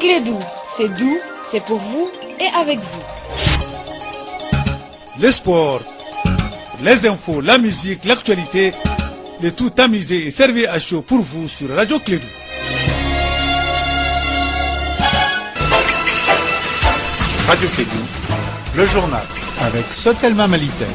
Clédou, c'est doux, c'est pour vous et avec vous. Les sports, les infos, la musique, l'actualité, le tout amusé et servi à chaud pour vous sur Radio Clédou. Radio Clédou, le journal avec Sotelma Malitel.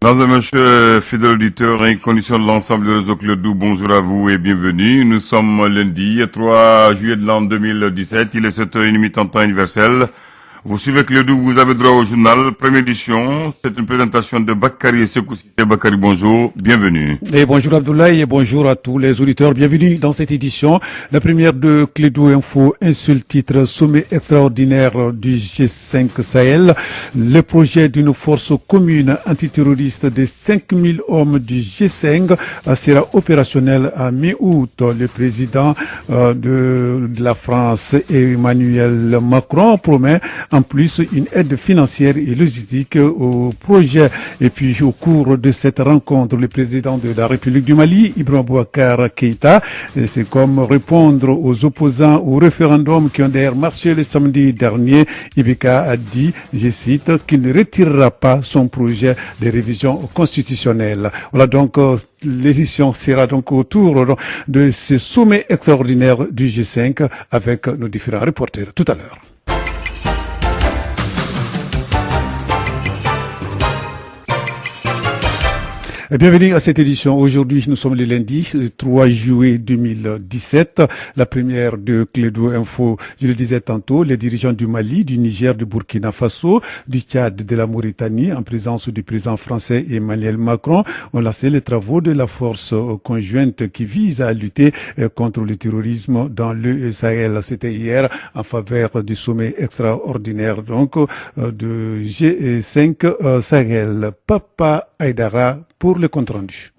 Mesdames et messieurs, fidèles auditeurs et conditions de l'ensemble de réseau Clédou, bonjour à vous et bienvenue. Nous sommes lundi 3 juillet de l'an 2017, il est 7h30 en temps universel. Vous suivez Clédou, vous avez droit au journal, première édition. C'est une présentation de Bakary et Sekoussité. Bakary, bonjour, bienvenue. Et bonjour Abdoulaye et bonjour à tous les auditeurs. Bienvenue dans cette édition. La première de Clédou Info, un seul titre, sommet extraordinaire du G5 Sahel. Le projet d'une force commune antiterroriste de 5000 hommes du G5 sera opérationnel à mi-août. Le président de la France, Emmanuel Macron, promet en plus une aide financière et logistique au projet. Et puis au cours de cette rencontre, le président de la République du Mali, Ibrahim Boubacar Keïta, c'est comme répondre aux opposants au référendum qui ont d'ailleurs marché le samedi dernier. Ibeka a dit, je cite, qu'il ne retirera pas son projet de révision constitutionnelle. Voilà donc l'édition sera donc autour de ce sommet extraordinaire du G5 avec nos différents reporters tout à l'heure. Bienvenue à cette édition. Aujourd'hui, nous sommes le lundi 3 juillet 2017. La première de Clédou Info, je le disais tantôt, les dirigeants du Mali, du Niger, du Burkina Faso, du Tchad, de la Mauritanie, en présence du président français Emmanuel Macron, ont lancé les travaux de la force conjointe qui vise à lutter contre le terrorisme dans le Sahel. C'était hier en faveur du sommet extraordinaire donc de G5 Sahel. Papa Aïdara pour le compte rendu.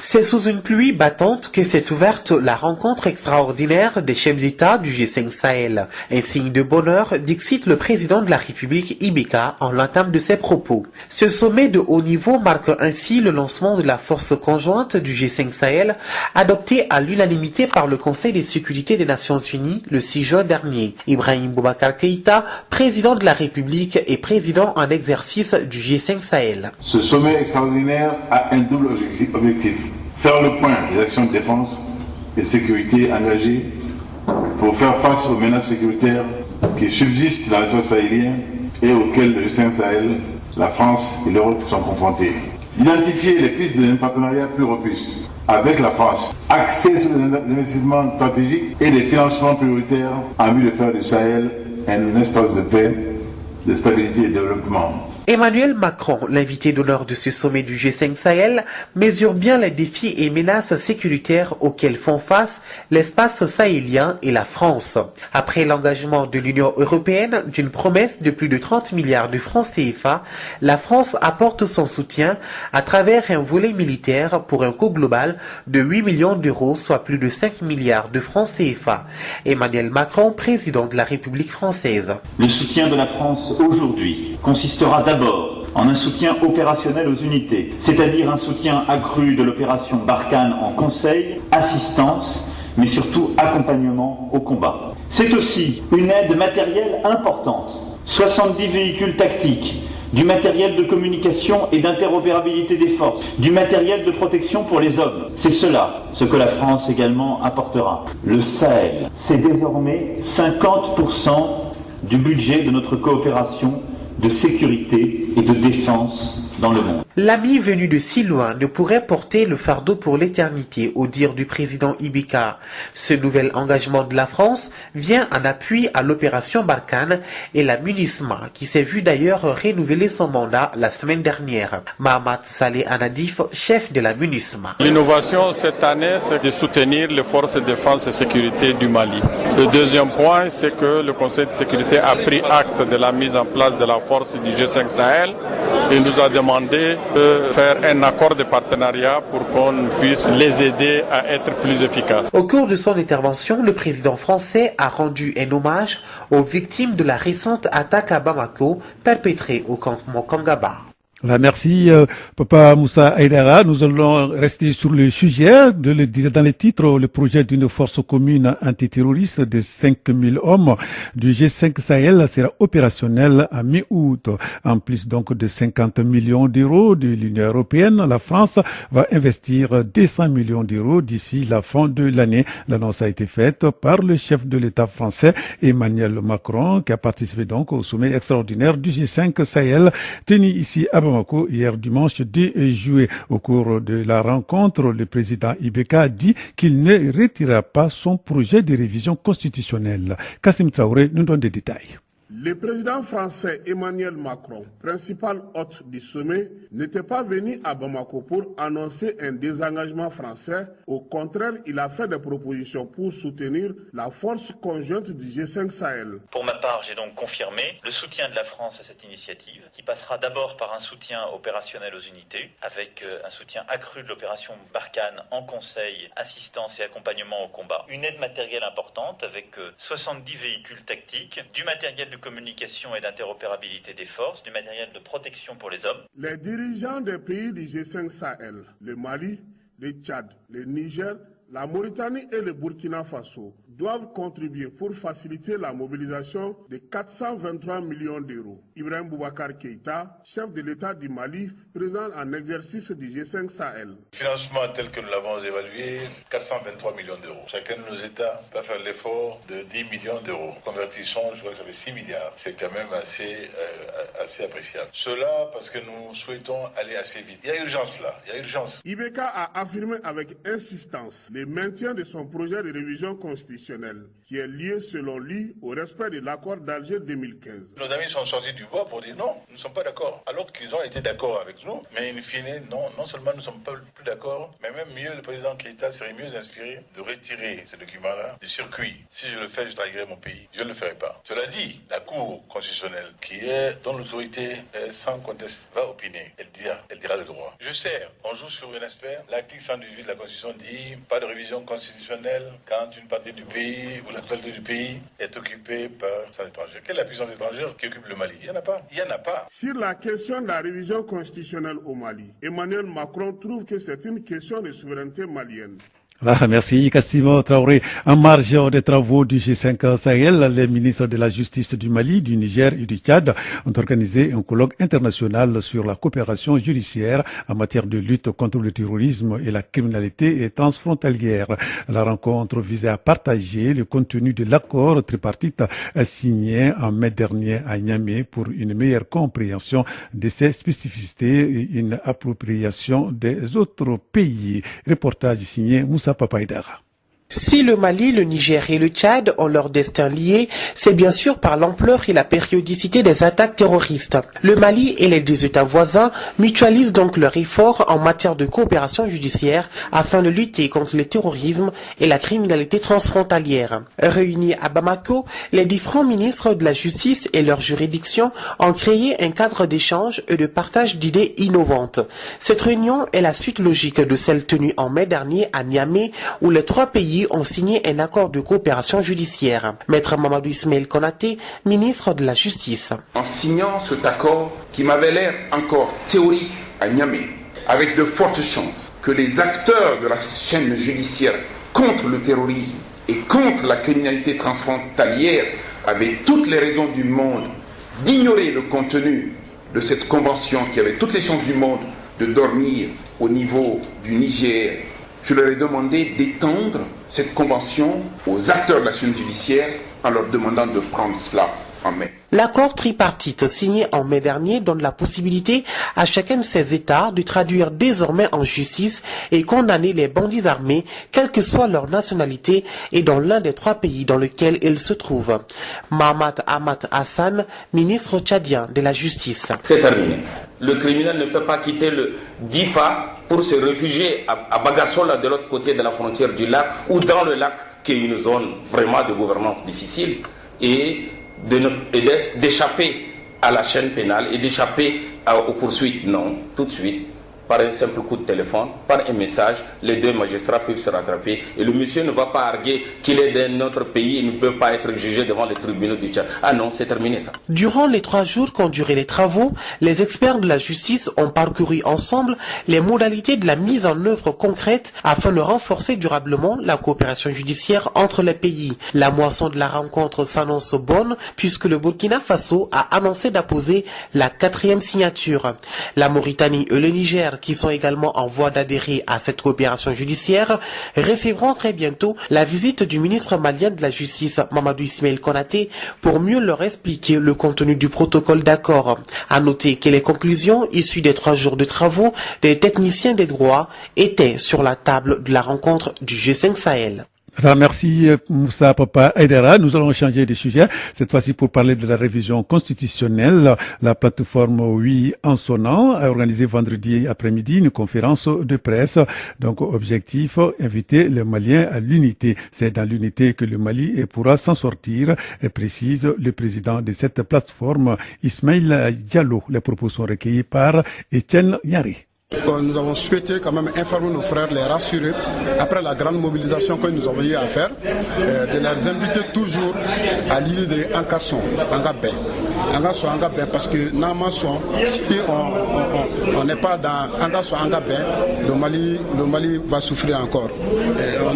C'est sous une pluie battante que s'est ouverte la rencontre extraordinaire des chefs d'État du G5 Sahel. Un signe de bonheur, dixit le président de la République Ibeka en l'entame de ses propos. Ce sommet de haut niveau marque ainsi le lancement de la force conjointe du G5 Sahel, adoptée à l'unanimité par le Conseil de sécurité des Nations Unies le 6 juin dernier. Ibrahim Boubacar Keïta, président de la République et président en exercice du G5 Sahel. Ce sommet extraordinaire a un double objectif. Faire le point des actions de défense et de sécurité engagées pour faire face aux menaces sécuritaires qui subsistent dans l'espace sahélien et auxquelles le G5 Sahel, la France et l'Europe sont confrontés. Identifier les pistes d'un partenariat plus robuste avec la France, axé sur les investissements stratégiques et les financements prioritaires en vue de faire du Sahel un espace de paix, de stabilité et de développement. Emmanuel Macron, l'invité d'honneur de ce sommet du G5 Sahel, mesure bien les défis et menaces sécuritaires auxquels font face l'espace sahélien et la France. Après l'engagement de l'Union européenne d'une promesse de plus de 30 milliards de francs CFA, la France apporte son soutien à travers un volet militaire pour un coût global de 8 millions d'euros, soit plus de 5 milliards de francs CFA. Emmanuel Macron, président de la République française. Le soutien de la France aujourd'hui consistera d'abord en un soutien opérationnel aux unités, c'est-à-dire un soutien accru de l'opération Barkhane en conseil, assistance, mais surtout accompagnement au combat. C'est aussi une aide matérielle importante, 70 véhicules tactiques, du matériel de communication et d'interopérabilité des forces, du matériel de protection pour les hommes. C'est cela ce que la France également apportera. Le Sahel, c'est désormais 50% du budget de notre coopération de sécurité et de défense dans le monde. L'ami venu de si loin ne pourrait porter le fardeau pour l'éternité, au dire du président Ibeka. Ce nouvel engagement de la France vient en appui à l'opération Barkhane et la MINUSMA, qui s'est vu d'ailleurs renouveler son mandat la semaine dernière. Mahamat Saleh Anadif, chef de la MINUSMA. L'innovation cette année, c'est de soutenir les forces de défense et sécurité du Mali. Le deuxième point, c'est que le Conseil de sécurité a pris acte de la mise en place de la force du G5 Sahel et nous a demandé de faire un accord de partenariat pour qu'on puisse les aider à être plus efficaces. Au cours de son intervention, le président français a rendu un hommage aux victimes de la récente attaque à Bamako perpétrée au campement Kangaba. Voilà, merci Papa Moussa Aïdara. Nous allons rester sur le sujet. De le dire dans les titres, le projet d'une force commune antiterroriste de 5000 hommes du G5 Sahel sera opérationnel à mi-août. En plus donc de 50 millions d'euros de l'Union européenne, la France va investir 200 millions d'euros d'ici la fin de l'année. L'annonce a été faite par le chef de l'État français Emmanuel Macron, qui a participé donc au sommet extraordinaire du G5 Sahel tenu ici à Bamako hier dimanche 2 juillet. Au cours de la rencontre, le président Ibeka a dit qu'il ne retirera pas son projet de révision constitutionnelle. Kassim Traoré nous donne des détails. Le président français Emmanuel Macron, principal hôte du sommet, n'était pas venu à Bamako pour annoncer un désengagement français. Au contraire, il a fait des propositions pour soutenir la force conjointe du G5 Sahel. Pour ma part, j'ai donc confirmé le soutien de la France à cette initiative, qui passera d'abord par un soutien opérationnel aux unités, avec un soutien accru de l'opération Barkhane en conseil, assistance et accompagnement au combat. Une aide matérielle importante avec 70 véhicules tactiques, du matériel de communication et d'interopérabilité des forces, du matériel de protection pour les hommes. Les dirigeants des pays du G5 Sahel, le Mali, le Tchad, le Niger, la Mauritanie et le Burkina Faso doivent contribuer pour faciliter la mobilisation de 423 millions d'euros. Ibrahim Boubacar Keïta, chef de l'État du Mali, présent en exercice du G5 Sahel. Le financement tel que nous l'avons évalué, 423 millions d'euros. Chacun de nos États va faire l'effort de 10 millions d'euros. Convertissons, je crois que ça fait 6 milliards. C'est quand même assez appréciable. Cela parce que nous souhaitons aller assez vite. Il y a urgence là, il y a urgence. Ibeka a affirmé avec insistance le maintien de son projet de révision constitutionnelle, qui est lié selon lui au respect de l'accord d'Alger 2015. Nos amis sont sortis du bois pour dire non, nous ne sommes pas d'accord. Alors qu'ils ont été d'accord avec nous, mais in fine, non seulement nous ne sommes pas plus d'accord, mais même mieux, le président Keïta serait mieux inspiré de retirer ce document-là du circuit. Si je le fais, je trahirai mon pays. Je ne le ferai pas. Cela dit, la Cour constitutionnelle, dont l'autorité sans conteste va opiner, elle dira le droit. Je sais, on joue sur un aspect. L'article 118 de la Constitution dit pas de révision constitutionnelle quand une partie du pays ou la totalité du pays est occupée par puissance étrangère. Quelle est la puissance étrangère qui occupe le Mali? Il n'y en a pas. Il n'y en a pas. Sur la question de la révision constitutionnelle au Mali, Emmanuel Macron trouve que c'est une question de souveraineté malienne. Voilà, merci Kassim Traoré. En marge des travaux du G5 Sahel, les ministres de la Justice du Mali, du Niger et du Tchad ont organisé un colloque international sur la coopération judiciaire en matière de lutte contre le terrorisme et la criminalité transfrontalière. La rencontre visait à partager le contenu de l'accord tripartite signé en mai dernier à Niamey pour une meilleure compréhension de ses spécificités et une appropriation des autres pays. Reportage signé Moussa Papa Aïdara. Si le Mali, le Niger et le Tchad ont leur destin lié, c'est bien sûr par l'ampleur et la périodicité des attaques terroristes. Le Mali et les deux États voisins mutualisent donc leurs efforts en matière de coopération judiciaire afin de lutter contre le terrorisme et la criminalité transfrontalière. Réunis à Bamako, les différents ministres de la Justice et leurs juridictions ont créé un cadre d'échange et de partage d'idées innovantes. Cette réunion est la suite logique de celle tenue en mai dernier à Niamey, où les trois pays ont signé un accord de coopération judiciaire. Maître Mamadou Ismaël Konaté, ministre de la Justice. En signant cet accord qui m'avait l'air encore théorique à Niamey, avec de fortes chances que les acteurs de la chaîne judiciaire contre le terrorisme et contre la criminalité transfrontalière avaient toutes les raisons du monde d'ignorer le contenu de cette convention qui avait toutes les chances du monde de dormir au niveau du Niger. Je leur ai demandé d'étendre cette convention aux acteurs de la chaîne judiciaire en leur demandant de prendre cela en main. L'accord tripartite signé en mai dernier donne la possibilité à chacun de ces États de traduire désormais en justice et condamner les bandits armés, quelle que soit leur nationalité et dans l'un des trois pays dans lequel ils se trouvent. Mahamat Ahmad Hassan, ministre tchadien de la Justice. C'est terminé. Le criminel ne peut pas quitter le Difa pour se réfugier à Bagassola de l'autre côté de la frontière du lac ou dans le lac qui est une zone vraiment de gouvernance difficile et d'échapper à la chaîne pénale et d'échapper aux poursuites. Non, tout de suite, par un simple coup de téléphone, par un message, les deux magistrats peuvent se rattraper et le monsieur ne va pas arguer qu'il est d'un autre pays et ne peut pas être jugé devant les tribunaux du Tchad. Ah non, c'est terminé ça. Durant les 3 jours qu'ont duré les travaux, les experts de la justice ont parcouru ensemble les modalités de la mise en œuvre concrète afin de renforcer durablement la coopération judiciaire entre les pays. La moisson de la rencontre s'annonce bonne puisque le Burkina Faso a annoncé d'apposer la 4e signature. La Mauritanie et le Niger, qui sont également en voie d'adhérer à cette coopération judiciaire, recevront très bientôt la visite du ministre malien de la Justice, Mamadou Ismaël Konaté, pour mieux leur expliquer le contenu du protocole d'accord. À noter que les conclusions issues des 3 jours de travaux des techniciens des droits étaient sur la table de la rencontre du G5 Sahel. Merci Moussa Papa Aïdara. Nous allons changer de sujet, cette fois-ci pour parler de la révision constitutionnelle. La plateforme Oui en son nom a organisé vendredi après-midi une conférence de presse. Donc objectif, inviter les Maliens à l'unité. C'est dans l'unité que le Mali pourra s'en sortir, précise le président de cette plateforme, Ismaïla Diallo. Les propos sont recueillis par Etienne Nyari. Nous avons souhaité quand même informer nos frères, les rassurer, après la grande mobilisation que nous avons eu à faire, de les inviter toujours à l'idée de Ankasson, Angabé. Ankasson, Angabé, parce que si on n'est pas dans Ankasson, Angabé, le Mali va souffrir encore.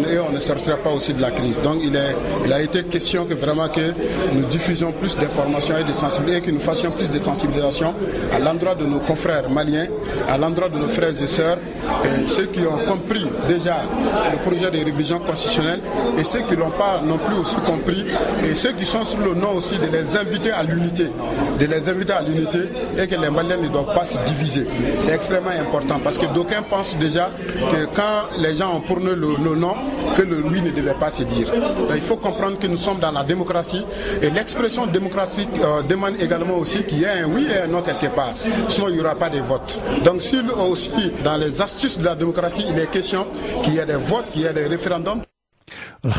Et on ne sortira pas aussi de la crise. Donc il a été question que vraiment que nous diffusions plus d'informations et de sensibilisation, et que nous fassions plus de sensibilisation à l'endroit de nos confrères maliens, à l'endroit de nos frères et sœurs, ceux qui ont compris déjà le projet de révision constitutionnelle et ceux qui ne l'ont pas non plus aussi compris, et ceux qui sont sur le nom aussi, de les inviter à l'unité, et que les Maliens ne doivent pas se diviser. C'est extrêmement important parce que d'aucuns pensent déjà que quand les gens ont pour nous le non, que le oui ne devait pas se dire. Donc, il faut comprendre que nous sommes dans la démocratie et l'expression démocratique demande également aussi qu'il y ait un oui et un non quelque part. Sinon il n'y aura pas de vote. Donc si aussi dans les astuces de la démocratie, il est question qu'il y ait des votes, qu'il y ait des référendums.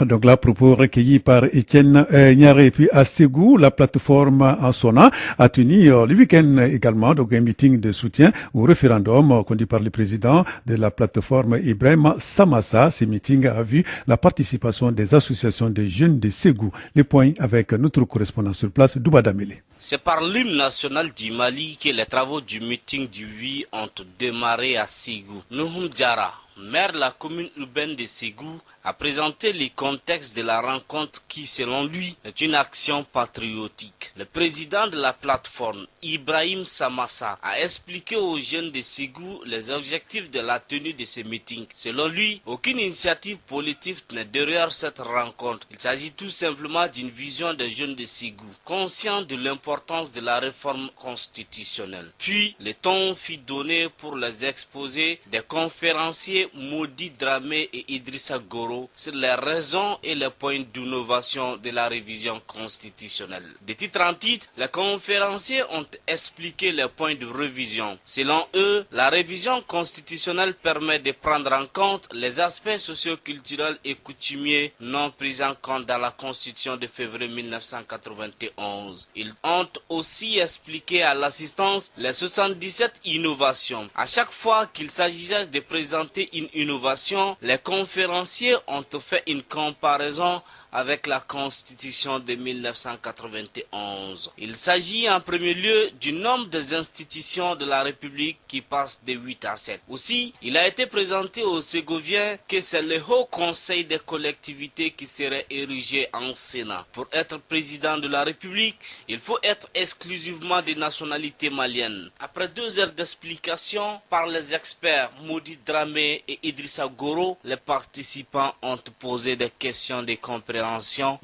Donc là, propos recueillis par Etienne Nyaré. Et puis à Ségou, la plateforme en Sona a tenu le week-end également donc un meeting de soutien au référendum conduit par le président de la plateforme Ibrahim Samassa. Ce meeting a vu la participation des associations de jeunes de Ségou. Les points avec notre correspondant sur place, Douba Damele. C'est par l'hymne national du Mali que les travaux du meeting du 8 ont démarré à Ségou. Nouhoum Diara, maire de la commune urbaine de Ségou, a présenté les contextes de la rencontre qui, selon lui, est une action patriotique. Le président de la plateforme, Ibrahim Samassa, a expliqué aux jeunes de Ségou les objectifs de la tenue de ce meeting. Selon lui, aucune initiative politique n'est derrière cette rencontre. Il s'agit tout simplement d'une vision des jeunes de Ségou, conscients de l'importance de la réforme constitutionnelle. Puis, le ton fut donné pour les exposés des conférenciers Modi Dramé et Idrissa Goro sur les raisons et les points d'innovation de la révision constitutionnelle. De titre en titre, les conférenciers ont expliqué les points de révision. Selon eux, la révision constitutionnelle permet de prendre en compte les aspects socio-culturels et coutumiers non pris en compte dans la Constitution de février 1991. Ils ont aussi expliqué à l'assistance les 77 innovations. À chaque fois qu'il s'agissait de présenter une innovation, les conférenciers ont fait une comparaison avec la Constitution de 1991. Il s'agit en premier lieu du nombre des institutions de la République qui passe de 8 à 7. Aussi, il a été présenté aux Ségoviens que c'est le Haut Conseil des collectivités qui serait érigé en Sénat. Pour être président de la République, il faut être exclusivement de nationalité malienne. Après 2 heures d'explication par les experts Modi Dramé et Idrissa Goro, les participants ont posé des questions de compréhension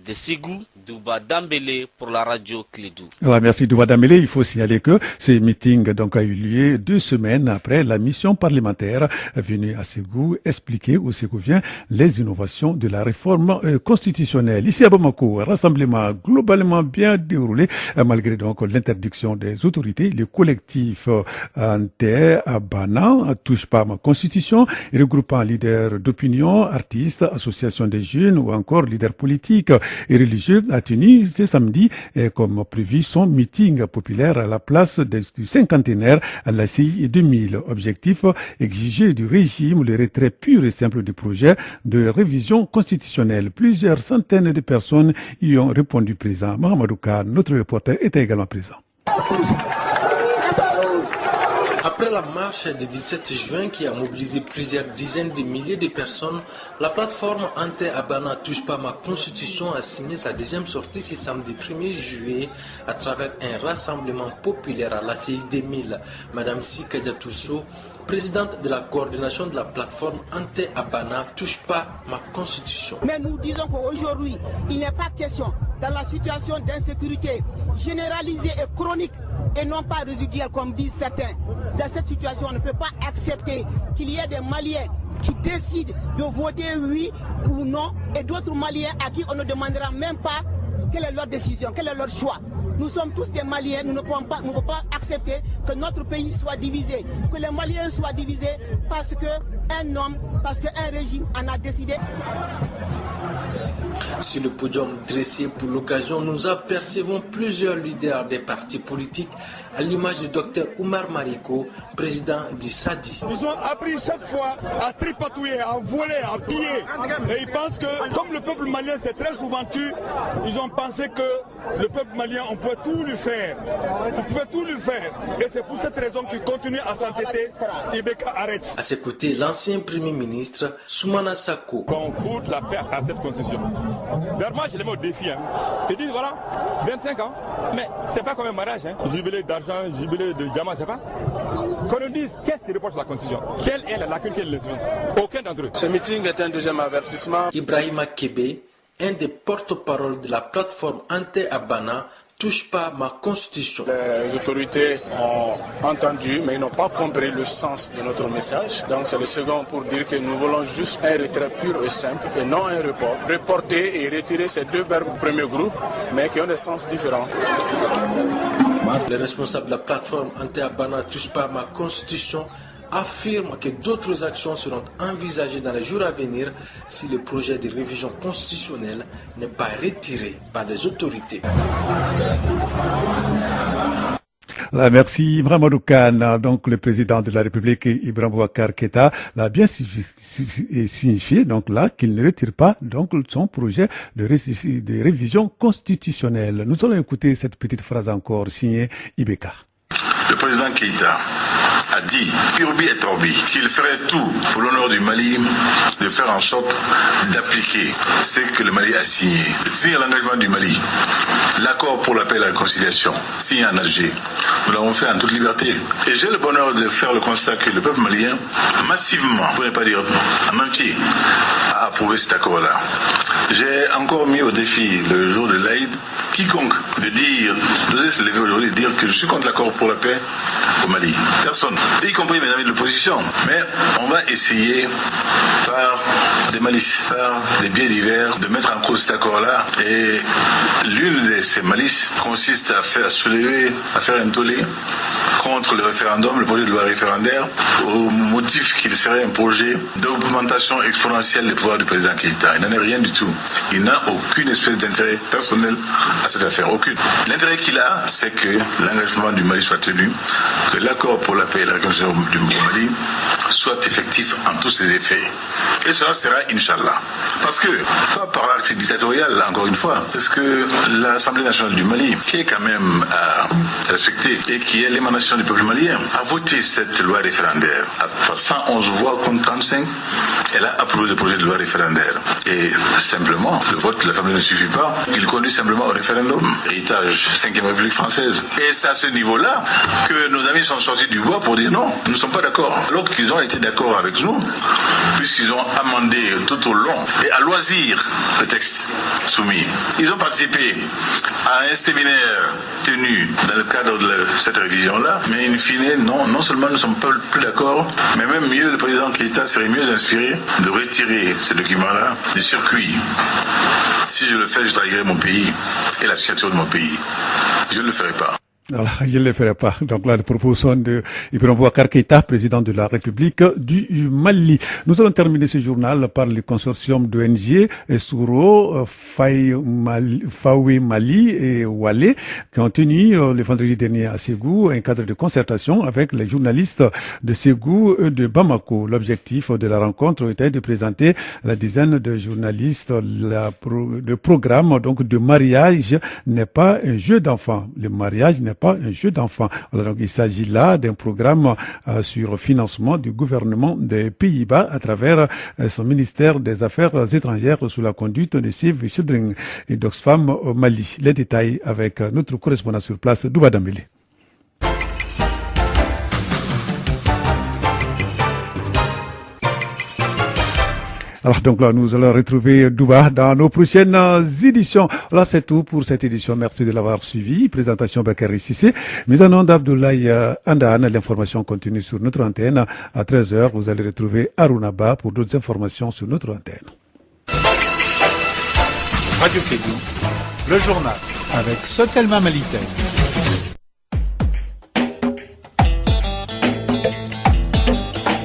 de Ségou. Douba Dambélé pour la radio Clédou. Alors, merci Douba Dambélé. Il faut signaler que ce meeting donc a eu lieu 2 semaines après la mission parlementaire venue à Ségou expliquer aux Ségouviens les innovations de la réforme constitutionnelle. Ici à Bamako, rassemblement globalement bien déroulé malgré donc l'interdiction des autorités. Le collectif Ante Abana touche pas ma constitution regroupant leaders d'opinion, artistes, associations des jeunes ou encore leaders politiques et religieux, a tenu ce samedi, comme prévu, son meeting populaire à la place du cinquantenaire à la CI 2000. Objectif, exiger du régime le retrait pur et simple du projet de révision constitutionnelle. Plusieurs centaines de personnes y ont répondu présent. Mahamadou Khan, notre reporter, était également présent. Après la marche du 17 juin qui a mobilisé plusieurs dizaines de milliers de personnes, la plateforme Ante Abana touche pas ma constitution a signé sa deuxième sortie ce samedi 1er juillet à travers un rassemblement populaire à la CI 2000. Madame Sika Diatousso, présidente de la coordination de la plateforme Ante Abana, touche pas ma constitution. Mais nous disons qu'aujourd'hui, il n'est pas question, dans la situation d'insécurité généralisée et chronique et non pas résiduelle comme disent certains, dans cette situation, on ne peut pas accepter qu'il y ait des Maliens qui décident de voter oui ou non et d'autres Maliens à qui on ne demandera même pas quelle est leur décision, quel est leur choix. Nous sommes tous des Maliens, nous ne pouvons pas accepter que notre pays soit divisé, que les Maliens soient divisés parce qu'un homme, parce qu'un régime en a décidé. Sur le podium dressé pour l'occasion, nous apercevons plusieurs leaders des partis politiques à l'image du docteur Oumar Mariko, président d'Issadi. Ils ont appris chaque fois à tripatouiller, à voler, à piller. Et ils pensent que, comme le peuple malien s'est très souvent tué, ils ont pensé que le peuple malien, on pouvait tout lui faire. On pouvait tout lui faire. Et c'est pour cette raison qu'ils continuent à s'entêter. Ibeka arrête. À ses côtés, l'ancien premier ministre, Soumana Sako. Qu'on foute la perte à cette constitution. D'ailleurs, moi, je les mets au défi. Ils disent, voilà, 25 ans. Mais c'est pas comme un mariage. Jubilé d'argent, jubilé de diamant, c'est pas. Qu'on nous dise qu'est-ce qui reproche la constitution. Quelle est la lacune, quelle est l'insuffisance. Aucun d'entre eux. Ce meeting est un deuxième avertissement. Ibrahima Kébé, un des porte-parole de la plateforme Ante Abana, touche pas ma constitution. Les autorités ont entendu, mais ils n'ont pas compris le sens de notre message. Donc c'est le second pour dire que nous voulons juste un retrait pur et simple et non un report. Reporter et retirer ces deux verbes du premier groupe, mais qui ont des sens différents. Les responsables de la plateforme Ante Abana touche pas ma constitution affirme que d'autres actions seront envisagées dans les jours à venir si le projet de révision constitutionnelle n'est pas retiré par les autorités. Là, merci Ibrahim Khan. Donc le président de la République, Ibrahim Boubacar Keïta, l'a bien signifié donc là qu'il ne retire pas donc son projet de révision constitutionnelle. Nous allons écouter cette petite phrase encore signée Ibeka. Le président Keïta a dit, urbi et orbi, qu'il ferait tout pour l'honneur du Mali de faire en sorte d'appliquer ce que le Mali a signé. Finir l'engagement du Mali, l'accord pour la paix et la réconciliation, signé en Alger. Nous l'avons fait en toute liberté. Et j'ai le bonheur de faire le constat que le peuple malien, massivement, pour ne pas dire en entier, a approuvé cet accord-là. J'ai encore mis au défi le jour de l'Aïd, quiconque d'oser se lever aujourd'hui et dire que je suis contre l'accord pour la paix au Mali. Personne, y compris mes amis de l'opposition. Mais on va essayer par des malices, par des biais divers, de mettre en cause cet accord-là. Et l'une de ces malices consiste à faire un tollé contre le référendum, le projet de loi référendaire, au motif qu'il serait un projet d'augmentation exponentielle des pouvoirs du président Keïta. Il n'en est rien du tout. Il n'a aucune espèce d'intérêt personnel à cette affaire, aucune. L'intérêt qu'il a, c'est que l'engagement du Mali soit tenu, que l'accord pour la paix et la réconciliation du Mali soit effectif en tous ses effets. Et cela sera Inch'Allah. Parce que, pas par acte dictatorial, encore une fois, parce que l'Assemblée nationale du Mali, qui est quand même à respecter et qui est l'émanation du peuple malien, a voté cette loi référendaire. À 111 voix contre 35, elle a approuvé le projet de loi référendaire. Et simplement, le vote de l'Assemblée ne suffit pas. Il conduit simplement au référendum. Héritage 5e République française. Et c'est à ce niveau-là que nos amis sont sortis du bois pour dire non, nous ne sommes pas d'accord. Alors qu'ils ont été d'accord avec nous, puisqu'ils ont amendé tout au long et à loisir le texte soumis. Ils ont participé à un séminaire tenu dans le cadre de cette révision-là, mais in fine, non seulement nous ne sommes pas plus d'accord, mais même mieux, le président Keïta serait mieux inspiré de retirer ce document-là du circuit. Si je le fais, je trahirai mon pays et la signature de mon pays. Je ne le ferai pas. Voilà, je ne le ferai pas. Donc là, les propos sont de Ibrahim Boubacar Keïta, président de la République du Mali. Nous allons terminer ce journal par le consortium d'ONG Esuro, Fawe Mali et Wale, qui ont tenu le vendredi dernier à Ségou un cadre de concertation avec les journalistes de Ségou et de Bamako. L'objectif de la rencontre était de présenter la dizaine de journalistes le programme donc de mariage n'est pas un jeu d'enfant. Le mariage n'est pas un jeu d'enfant. Alors, il s'agit là d'un programme sur financement du gouvernement des Pays-Bas à travers son ministère des Affaires étrangères sous la conduite de Save Children et d'Oxfam au Mali. Les détails avec notre correspondant sur place, Douba Dambélé. Alors donc là, nous allons retrouver Douba dans nos prochaines éditions. Là, c'est tout pour cette édition. Merci de l'avoir suivi. Présentation Bakary Sissé. Mise en onde Abdoulaye Andane. L'information continue sur notre antenne. À 13h, vous allez retrouver Arunaba pour d'autres informations sur notre antenne. Radio Kédou, le journal avec Sotelma Malitel.